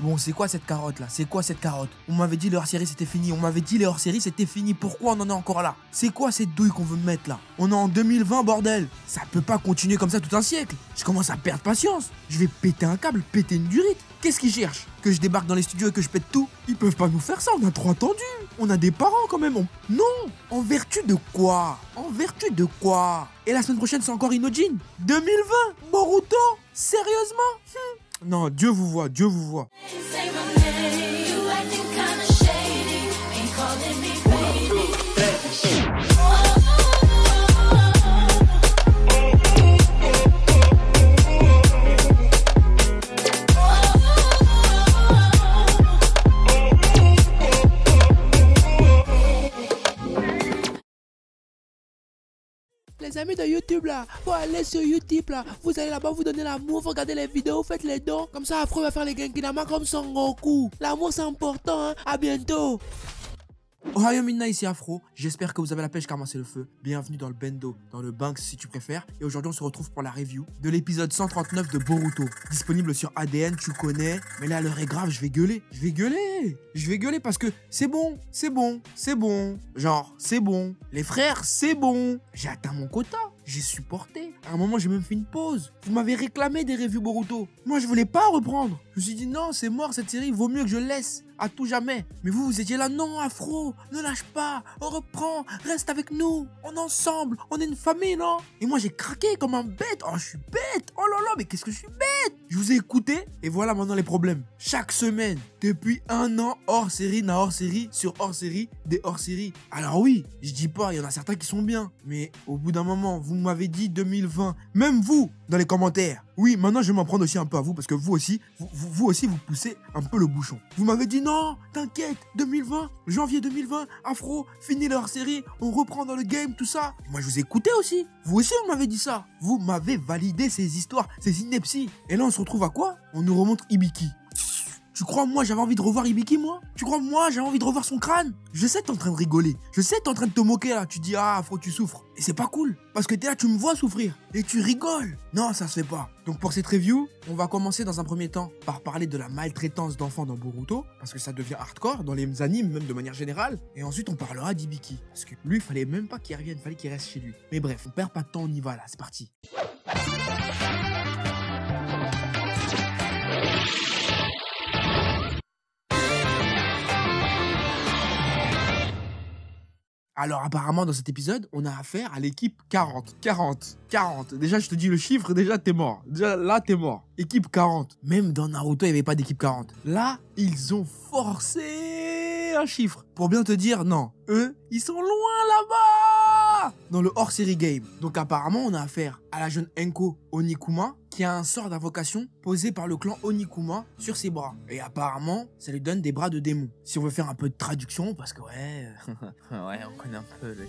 Bon, c'est quoi cette carotte là? C'est quoi cette carotte? On m'avait dit les hors-série c'était fini. On m'avait dit les hors-série c'était fini. Pourquoi on en est encore là? C'est quoi cette douille qu'on veut me mettre là? On est en 2020, bordel. Ça peut pas continuer comme ça tout un siècle. Je commence à perdre patience. Je vais péter un câble, péter une durite. Qu'est-ce qu'ils cherchent? Que je débarque dans les studios et que je pète tout? Ils peuvent pas nous faire ça, on a trop attendu. On a des parents quand même. Non. En vertu de quoi? En vertu de quoi? Et la semaine prochaine c'est encore Inojin. 2020, Boruto? Sérieusement? Non, Dieu vous voit, Dieu vous voit. Les amis de YouTube là, faut aller sur YouTube là, vous allez là-bas, vous donnez l'amour, vous regardez les vidéos, faites les dons, comme ça Afro va faire les Genkinama comme Son Goku. L'amour c'est important, hein. À bientôt. Ohio Minna, ici Afro, j'espère que vous avez la pêche car moi c'est le feu. Bienvenue dans le Bendo, dans le Banks si tu préfères. Et aujourd'hui on se retrouve pour la review de l'épisode 139 de Boruto. Disponible sur ADN, tu connais. Mais là l'heure est grave, je vais gueuler. Je vais gueuler parce que c'est bon. Genre, c'est bon. Les frères, c'est bon. J'ai atteint mon quota. J'ai supporté. À un moment, j'ai même fait une pause. Vous m'avez réclamé des reviews Boruto. Moi, je voulais pas reprendre. Je me suis dit, non, c'est mort cette série. Vaut mieux que je laisse à tout jamais. Mais vous, vous étiez là, non, Afro, ne lâche pas. On reprend, reste avec nous. On est ensemble. On est une famille, non? Et moi, j'ai craqué comme un bête. Oh, je suis bête. Oh là là, mais qu'est-ce que je suis bête. Je vous ai écouté. Et voilà maintenant les problèmes. Chaque semaine, depuis un an, hors série, na hors série, sur hors série, des hors série. Alors oui, je dis pas, il y en a certains qui sont bien. Mais au bout d'un moment, vous m'avez dit 2020. Même vous, dans les commentaires. Oui, maintenant je vais m'en prendre aussi un peu à vous parce que vous aussi, vous poussez un peu le bouchon. Vous m'avez dit non, t'inquiète, 2020, janvier 2020, Afro, fini leur série, on reprend dans le game, tout ça. Moi je vous ai écouté aussi. Vous aussi vous m'avez dit ça. Vous m'avez validé ces histoires, ces inepties. Et là on se retrouve à quoi? On nous remonte Hibiki. Tu crois moi j'avais envie de revoir Hibiki moi? Tu crois moi j'avais envie de revoir son crâne? Je sais que t'es en train de rigoler. Je sais que t'es en train de te moquer là. Tu dis ah Afro tu souffres. Et c'est pas cool. Parce que t'es là tu me vois souffrir. Et tu rigoles. Non ça se fait pas. Donc pour cette review, on va commencer dans un premier temps par parler de la maltraitance d'enfants dans Boruto. Parce que ça devient hardcore dans les animes même de manière générale. Et ensuite on parlera d'Hibiki. Parce que lui il fallait même pas qu'il revienne. Il fallait qu'il reste chez lui. Mais bref on perd pas de temps, on y va là. C'est parti. Alors apparemment dans cet épisode, on a affaire à l'équipe 40. 40. Déjà je te dis le chiffre, déjà t'es mort. Déjà là t'es mort. Équipe 40. Même dans Naruto il n'y avait pas d'équipe 40. Là, ils ont forcé un chiffre. Pour bien te dire, non. Eux, ils sont loin là-bas dans le hors-série game. Donc apparemment on a affaire à la jeune Enko Onikuma qui a un sort d'invocation posé par le clan Onikuma sur ses bras. Et apparemment, ça lui donne des bras de démon. Si on veut faire un peu de traduction, parce que ouais... ouais, on connaît un peu le...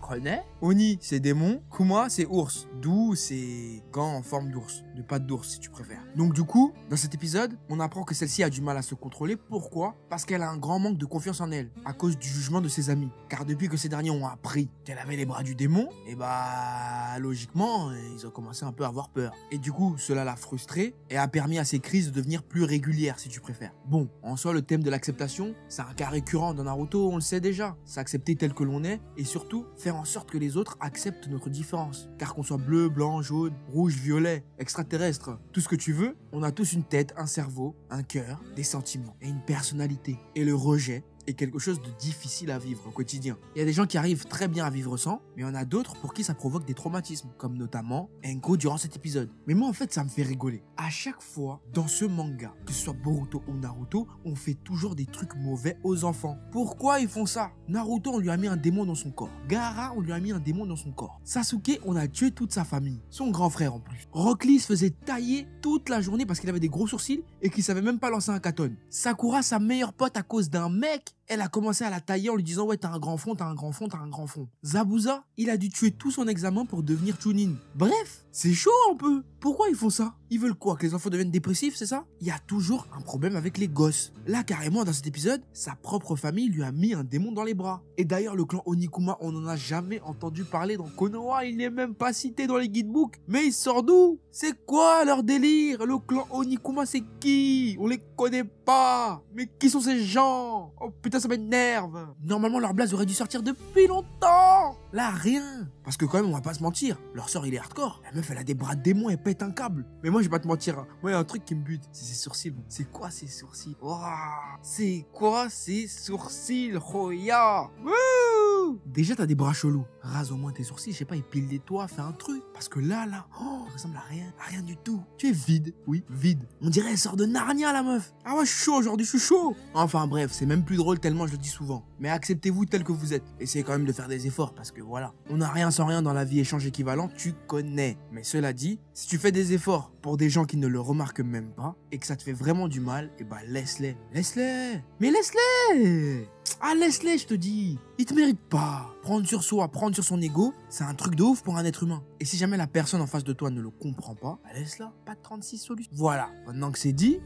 Connais Oni, c'est démon. Kuma, c'est ours. D'où c'est gants en forme d'ours. De pattes d'ours, si tu préfères. Donc du coup, dans cet épisode, on apprend que celle-ci a du mal à se contrôler. Pourquoi? Parce qu'elle a un grand manque de confiance en elle, à cause du jugement de ses amis. Car depuis que ces derniers ont appris qu'elle avait les bras du démon, et bah... logiquement, ils ont commencé un peu à avoir peur. Et du coup, cela l'a frustrée et a permis à ses crises de devenir plus régulières, si tu préfères. Bon, en soi, le thème de l'acceptation, c'est un cas récurrent dans Naruto, on le sait déjà. C'est accepter tel que l'on est et surtout faire en sorte que les autres acceptent notre différence. Car qu'on soit bleu, blanc, jaune, rouge, violet, extraterrestre, tout ce que tu veux, on a tous une tête, un cerveau, un cœur, des sentiments et une personnalité. Et le rejet est quelque chose de difficile à vivre au quotidien. Il y a des gens qui arrivent très bien à vivre sans, mais il y en a d'autres pour qui ça provoque des traumatismes, comme notamment Enko durant cet épisode. Mais moi en fait ça me fait rigoler. À chaque fois, dans ce manga, que ce soit Boruto ou Naruto, on fait toujours des trucs mauvais aux enfants. Pourquoi ils font ça? Naruto, on lui a mis un démon dans son corps. Gaara, on lui a mis un démon dans son corps. Sasuke, on a tué toute sa famille. Son grand frère en plus. Rock Lee se faisait tailler toute la journée parce qu'il avait des gros sourcils et qu'il savait même pas lancer un katon. Sakura, sa meilleure pote à cause d'un mec, elle a commencé à la tailler en lui disant ouais t'as un grand front, t'as un grand front, t'as un grand front. Zabuza, il a dû tuer tout son examen pour devenir Chunin. Bref, c'est chaud un peu. Pourquoi ils font ça? Ils veulent quoi? Que les enfants deviennent dépressifs, c'est ça? Il y a toujours un problème avec les gosses. Là, carrément, dans cet épisode, sa propre famille lui a mis un démon dans les bras. Et d'ailleurs, le clan Onikuma, on n'en a jamais entendu parler dans Konoha. Il n'est même pas cité dans les guidebooks. Mais il sort d'où? C'est quoi leur délire? Le clan Onikuma, c'est qui? On les connaît pas. Mais qui sont ces gens? Oh putain, ça m'énerve. Normalement, leur blase aurait dû sortir depuis longtemps. Là, rien. Parce que quand même, on va pas se mentir. Leur sort, il est hardcore. La meuf, elle a des bras de démon, elle pète un câble. Mais moi, je vais pas te mentir. Hein. Moi, il y a un truc qui me bute. C'est ses sourcils. C'est quoi ces sourcils? Wouah. C'est quoi ces sourcils, Roya? Wouh. Déjà, t'as des bras chelous. Rase au moins tes sourcils. Je sais pas, épile-les-toi, fais un truc. Parce que là, oh, ça ressemble à rien du tout. Tu es vide. Oui, vide. On dirait elle sort de Narnia, la meuf. Ah ouais, je suis chaud aujourd'hui, je suis chaud. Enfin bref, c'est même plus drôle tellement je le dis souvent. Mais acceptez-vous tel que vous êtes. Essayez quand même de faire des efforts parce que voilà. On n'a rien sans rien dans la vie, échange équivalent, tu connais. Mais cela dit, si tu fais des efforts pour des gens qui ne le remarquent même pas et que ça te fait vraiment du mal, eh ben laisse-les. Laisse-les. Mais laisse-les. Ah, laisse-les, je te dis. Ils te méritent pas. Prendre sur soi, prendre sur son ego, c'est un truc de ouf pour un être humain. Et si jamais la personne en face de toi ne le comprend pas, bah laisse-la. Pas de 36 solutions. Voilà. Maintenant que c'est dit,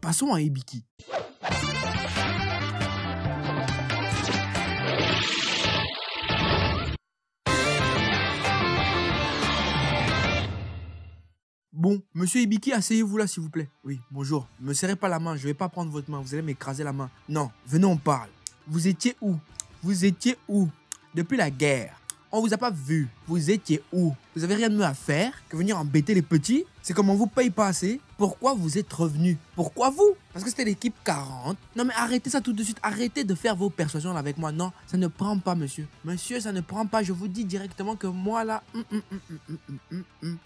passons à Hibiki. Bon, monsieur Hibiki, asseyez-vous là s'il vous plaît. Oui, bonjour. Ne me serrez pas la main, je vais pas prendre votre main, vous allez m'écraser la main. Non, venez on parle. Vous étiez où? Vous étiez où? Depuis la guerre. On vous a pas vu. Vous étiez où? Vous avez rien de mieux à faire que venir embêter les petits? C'est comme on vous paye pas assez. Pourquoi vous êtes revenu? Pourquoi vous? Parce que c'était l'équipe 40. Non mais arrêtez ça tout de suite. Arrêtez de faire vos persuasions là avec moi. Non, ça ne prend pas monsieur. Monsieur, ça ne prend pas. Je vous dis directement que moi là,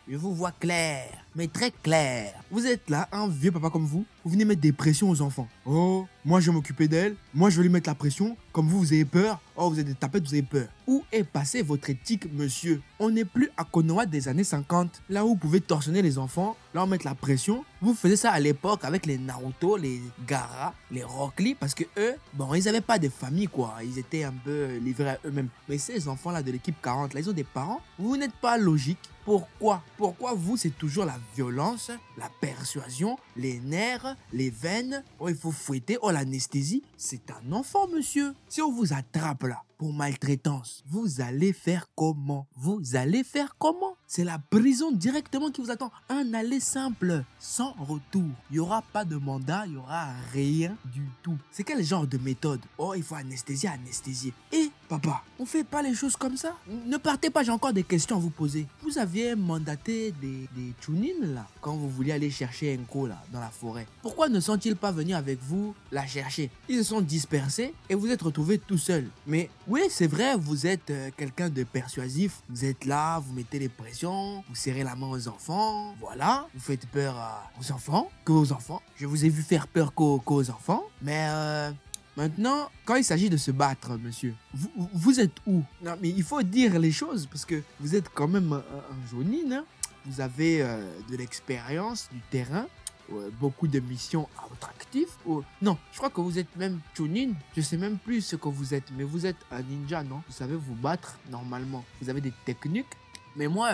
je vous vois clair. Mais très clair. Vous êtes là, un vieux papa comme vous. Vous venez mettre des pressions aux enfants. Oh, moi je vais m'occuper d'elle. Moi je vais lui mettre la pression. Comme vous avez peur. Oh, vous êtes des tapettes, vous avez peur. Où est passée votre éthique, monsieur? On n'est plus à Konoha des années 50. Là où vous pouvez torsionner les enfants, leur mettre la pression. Vous faisiez ça à l'époque avec les Naruto, les Gaara, les Rock Lee, parce que eux, bon, ils n'avaient pas de famille, quoi. Ils étaient un peu livrés à eux-mêmes. Mais ces enfants-là de l'équipe 40, là, ils ont des parents. Vous n'êtes pas logique. Pourquoi? Pourquoi vous, c'est toujours la violence, la persuasion, les nerfs, les veines? Oh, il faut fouetter. Oh, l'anesthésie. C'est un enfant, monsieur. Si on vous attrape là pour maltraitance, vous allez faire comment? Vous allez faire comment? C'est la prison directement qui vous attend. Un aller simple, sans retour. Il n'y aura pas de mandat, il n'y aura rien du tout. C'est quel genre de méthode? Oh, il faut anesthésier, anesthésier. Et papa, on fait pas les choses comme ça. Ne partez pas, j'ai encore des questions à vous poser. Vous aviez mandaté des Chunin là, quand vous vouliez aller chercher Enko là, dans la forêt. Pourquoi ne sont-ils pas venus avec vous la chercher? Ils se sont dispersés et vous êtes retrouvés tout seul. Mais oui, c'est vrai, vous êtes quelqu'un de persuasif. Vous êtes là, vous mettez les pressions, vous serrez la main aux enfants. Voilà, vous faites peur aux enfants, qu'aux enfants. Je vous ai vu faire peur qu'aux enfants. Mais maintenant, quand il s'agit de se battre, monsieur, vous êtes où? Non, mais il faut dire les choses parce que vous êtes quand même un Jonin. Hein? Vous avez de l'expérience, du terrain. Beaucoup de missions à votre actif. Non, je crois que vous êtes même Chunin. Je sais même plus ce que vous êtes. Mais vous êtes un ninja, non? Vous savez vous battre normalement. Vous avez des techniques. Mais moi,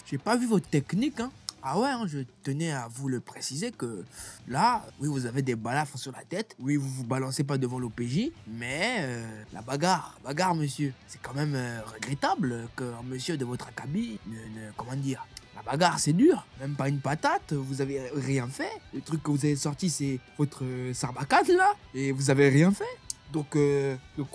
j'ai pas vu vos techniques. Hein. Ah ouais, hein, je tenais à vous le préciser que là, oui, vous avez des balafres sur la tête. Oui, vous vous balancez pas devant l'OPJ. Mais la bagarre, monsieur. C'est quand même regrettable qu'un monsieur de votre acabit comment dire, la bagarre, c'est dur. Même pas une patate, vous avez rien fait. Le truc que vous avez sorti, c'est votre sarbacane, là. Et vous avez rien fait. Donc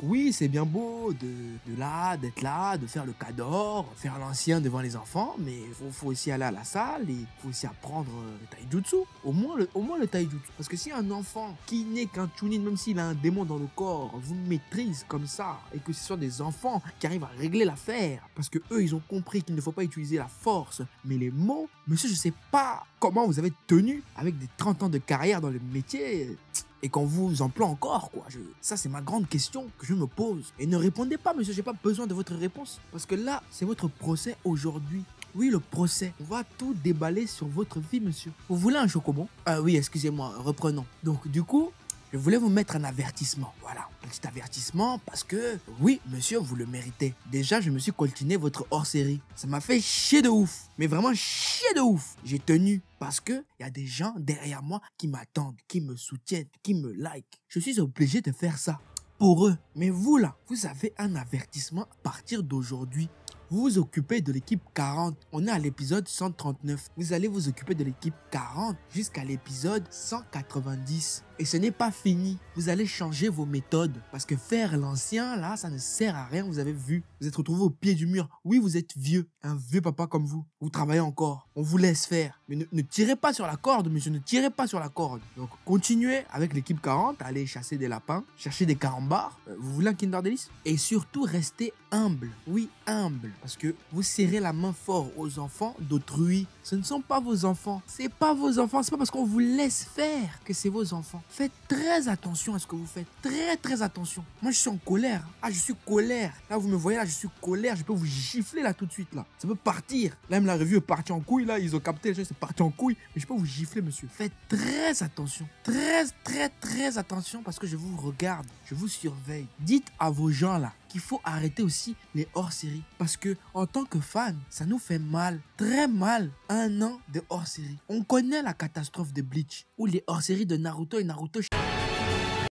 oui, c'est bien beau d'être là, de faire le cador, faire l'ancien devant les enfants, mais il faut aussi aller à la salle et il faut aussi apprendre le taijutsu. Au moins le taijutsu. Parce que si un enfant qui n'est qu'un chunin, même s'il a un démon dans le corps, vous maîtrise comme ça, et que ce sont des enfants qui arrivent à régler l'affaire, parce que eux, ils ont compris qu'il ne faut pas utiliser la force, mais les mots, monsieur, je sais pas comment vous avez tenu avec des 30 ans de carrière dans le métier. Et qu'on vous emploie encore, quoi. Ça, c'est ma grande question que je me pose. Et ne répondez pas, monsieur, j'ai pas besoin de votre réponse. Parce que là, c'est votre procès aujourd'hui. Oui, le procès. On va tout déballer sur votre vie, monsieur. Vous voulez un chocobon? Oui, excusez-moi, reprenons. Donc, du coup, Je voulais vous mettre un avertissement. Voilà, un petit avertissement parce que, oui, monsieur, vous le méritez. Déjà, je me suis coltiné votre hors-série. Ça m'a fait chier de ouf. Mais vraiment chier de ouf. J'ai tenu parce que il y a des gens derrière moi qui m'attendent, qui me soutiennent, qui me like. Je suis obligé de faire ça pour eux. Mais vous là, vous avez un avertissement à partir d'aujourd'hui. Vous vous occupez de l'équipe 40. On est à l'épisode 139. Vous allez vous occuper de l'équipe 40 jusqu'à l'épisode 190. Et ce n'est pas fini. Vous allez changer vos méthodes. Parce que faire l'ancien, là, ça ne sert à rien. Vous avez vu. Vous êtes retrouvé au pied du mur. Oui, vous êtes vieux. Un vieux papa comme vous. Vous travaillez encore. On vous laisse faire. Mais ne tirez pas sur la corde, monsieur. Ne tirez pas sur la corde. Donc, continuez avec l'équipe 40. Allez chasser des lapins. Chercher des carambars. Vous voulez un Kinder Delice? Et surtout, restez humble. Oui, humble. Parce que vous serrez la main fort aux enfants d'autrui. Ce ne sont pas vos enfants. C'est pas vos enfants. C'est pas parce qu'on vous laisse faire que c'est vos enfants. Faites très attention à ce que vous faites. Très, très attention. Moi, je suis en colère. Ah, je suis colère. Là, vous me voyez, là, je suis colère. Je peux vous gifler, là, tout de suite, là. Ça peut partir. Là, même la revue est partie en couille, là. Ils ont capté, c'est parti en couille. Mais je peux vous gifler, monsieur. Faites très attention. Très, très, très attention parce que je vous regarde. Je vous surveille. Dites à vos gens, là, qu'il faut arrêter aussi les hors-séries. Parce que, en tant que fan, ça nous fait mal. Très mal. Un an de hors-série. On connaît la catastrophe de Bleach. Ou les hors-séries de Naruto et Naruto